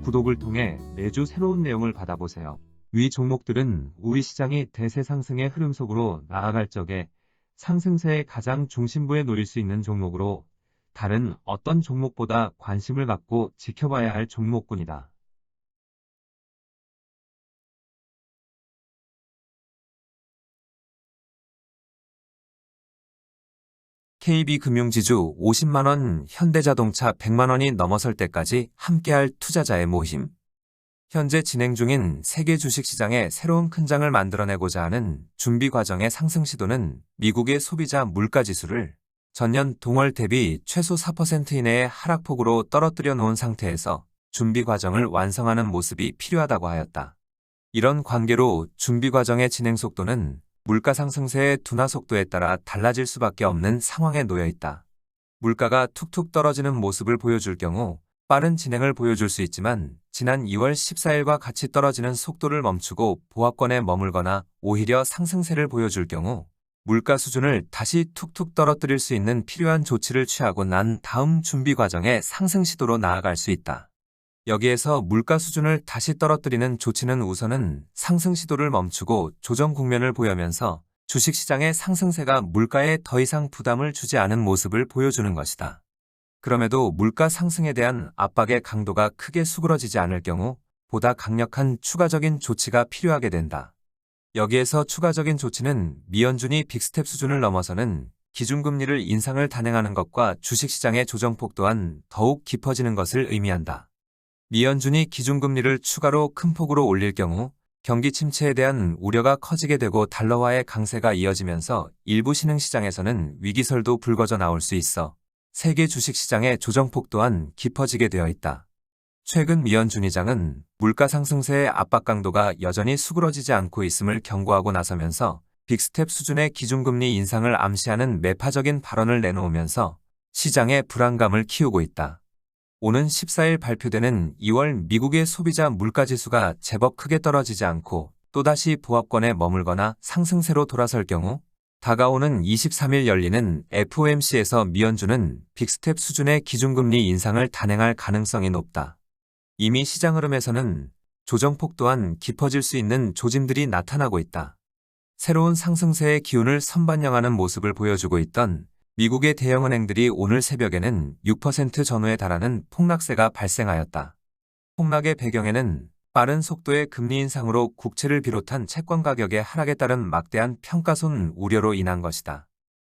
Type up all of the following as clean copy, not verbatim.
구독을 통해 매주 새로운 내용을 받아보세요. 위 종목들은 우리 시장이 대세 상승의 흐름 속으로 나아갈 적에 상승세의 가장 중심부에 놓일 수 있는 종목으로 다른 어떤 종목보다 관심을 갖고 지켜봐야 할 종목군이다. KB금융지주 50만원, 현대자동차 100만원이 넘어설 때까지 함께할 투자자의 모임. 현재 진행 중인 세계 주식시장에 새로운 큰 장을 만들어내고자 하는 준비 과정의 상승 시도는 미국의 소비자 물가지수를 전년 동월 대비 최소 4% 이내의 하락폭으로 떨어뜨려 놓은 상태에서 준비 과정을 완성하는 모습이 필요하다고 하였다. 이런 관계로 준비 과정의 진행 속도는 물가 상승세의 둔화 속도에 따라 달라질 수밖에 없는 상황에 놓여 있다. 물가가 툭툭 떨어지는 모습을 보여줄 경우 빠른 진행을 보여줄 수 있지만 지난 2월 14일과 같이 떨어지는 속도를 멈추고 보합권에 머물거나 오히려 상승세를 보여줄 경우 물가 수준을 다시 툭툭 떨어뜨릴 수 있는 필요한 조치를 취하고 난 다음 준비 과정의 상승 시도로 나아갈 수 있다. 여기에서 물가 수준을 다시 떨어뜨리는 조치는 우선은 상승 시도를 멈추고 조정 국면을 보이면서 주식시장의 상승세가 물가에 더 이상 부담을 주지 않은 모습을 보여주는 것이다. 그럼에도 물가 상승에 대한 압박의 강도가 크게 수그러지지 않을 경우 보다 강력한 추가적인 조치가 필요하게 된다. 여기에서 추가적인 조치는 미연준이 빅스텝 수준을 넘어서는 기준금리를 인상을 단행하는 것과 주식시장의 조정폭 또한 더욱 깊어지는 것을 의미한다. 미연준이 기준금리를 추가로 큰 폭으로 올릴 경우 경기 침체에 대한 우려가 커지게 되고 달러화의 강세가 이어지면서 일부 신흥시장에서는 위기설도 불거져 나올 수 있어 세계 주식시장의 조정폭 또한 깊어지게 되어 있다. 최근 미연준 의장은 물가 상승세의 압박 강도가 여전히 수그러지지 않고 있음을 경고하고 나서면서 빅스텝 수준의 기준금리 인상을 암시하는 매파적인 발언을 내놓으면서 시장의 불안감을 키우고 있다. 오는 14일 발표되는 2월 미국의 소비자 물가지수가 제법 크게 떨어지지 않고 또다시 보합권에 머물거나 상승세로 돌아설 경우 다가오는 23일 열리는 FOMC에서 미연준은 빅스텝 수준의 기준금리 인상을 단행할 가능성이 높다. 이미 시장 흐름에서는 조정폭 또한 깊어질 수 있는 조짐들이 나타나고 있다. 새로운 상승세의 기운을 선반영하는 모습을 보여주고 있던 미국의 대형은행들이 오늘 새벽에는 6% 전후에 달하는 폭락세가 발생하였다. 폭락의 배경에는 빠른 속도의 금리 인상으로 국채를 비롯한 채권 가격의 하락에 따른 막대한 평가손 우려로 인한 것이다.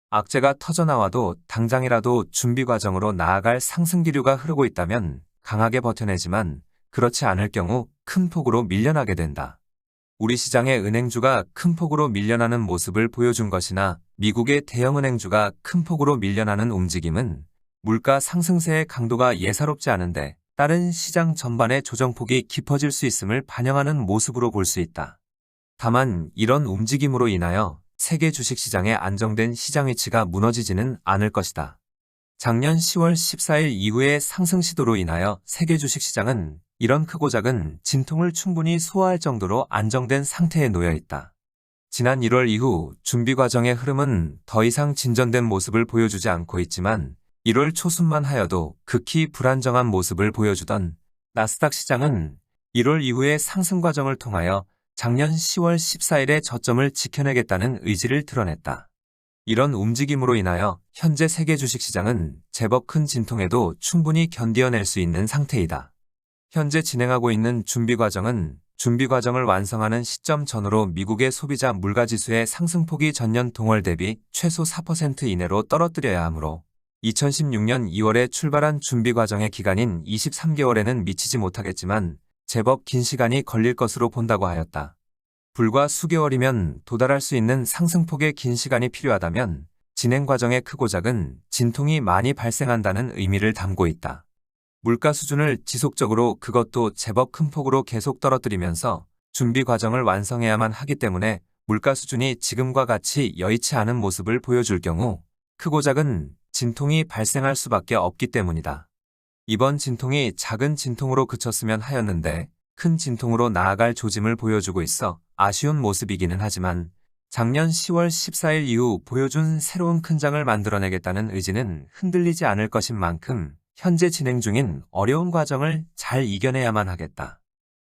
악재가 터져나와도 당장이라도 준비 과정으로 나아갈 상승 기류가 흐르고 있다면 강하게 버텨내지만 그렇지 않을 경우 큰 폭으로 밀려나게 된다. 우리 시장의 은행주가 큰 폭으로 밀려나는 모습을 보여준 것이나 미국의 대형은행주가 큰 폭으로 밀려나는 움직임은 물가 상승세의 강도가 예사롭지 않은데 다른 시장 전반의 조정폭이 깊어질 수 있음을 반영하는 모습으로 볼 수 있다. 다만 이런 움직임으로 인하여 세계 주식시장의 안정된 시장 위치가 무너지지는 않을 것이다. 작년 10월 14일 이후의 상승 시도로 인하여 세계 주식시장은 이런 크고 작은 진통을 충분히 소화할 정도로 안정된 상태에 놓여 있다. 지난 1월 이후 준비 과정의 흐름은 더 이상 진전된 모습을 보여주지 않고 있지만 1월 초순만 하여도 극히 불안정한 모습을 보여주던 나스닥 시장은 1월 이후의 상승 과정을 통하여 작년 10월 14일의 저점을 지켜내겠다는 의지를 드러냈다. 이런 움직임으로 인하여 현재 세계 주식시장은 제법 큰 진통에도 충분히 견디어낼 수 있는 상태이다. 현재 진행하고 있는 준비 과정은 준비 과정을 완성하는 시점 전후로 미국의 소비자 물가지수의 상승폭이 전년 동월 대비 최소 4% 이내로 떨어뜨려야 하므로 2016년 2월에 출발한 준비 과정의 기간인 23개월에는 미치지 못하겠지만 제법 긴 시간이 걸릴 것으로 본다고 하였다. 불과 수개월이면 도달할 수 있는 상승폭의 긴 시간이 필요하다면 진행 과정의 크고 작은 진통이 많이 발생한다는 의미를 담고 있다. 물가 수준을 지속적으로 그것도 제법 큰 폭으로 계속 떨어뜨리면서 준비 과정을 완성해야만 하기 때문에 물가 수준이 지금과 같이 여의치 않은 모습을 보여줄 경우 크고 작은 진통이 발생할 수밖에 없기 때문이다. 이번 진통이 작은 진통으로 그쳤으면 하였는데 큰 진통으로 나아갈 조짐을 보여주고 있어 아쉬운 모습이기는 하지만 작년 10월 14일 이후 보여준 새로운 큰 장을 만들어내겠다는 의지는 흔들리지 않을 것인 만큼 현재 진행 중인 어려운 과정을 잘 이겨내야만 하겠다.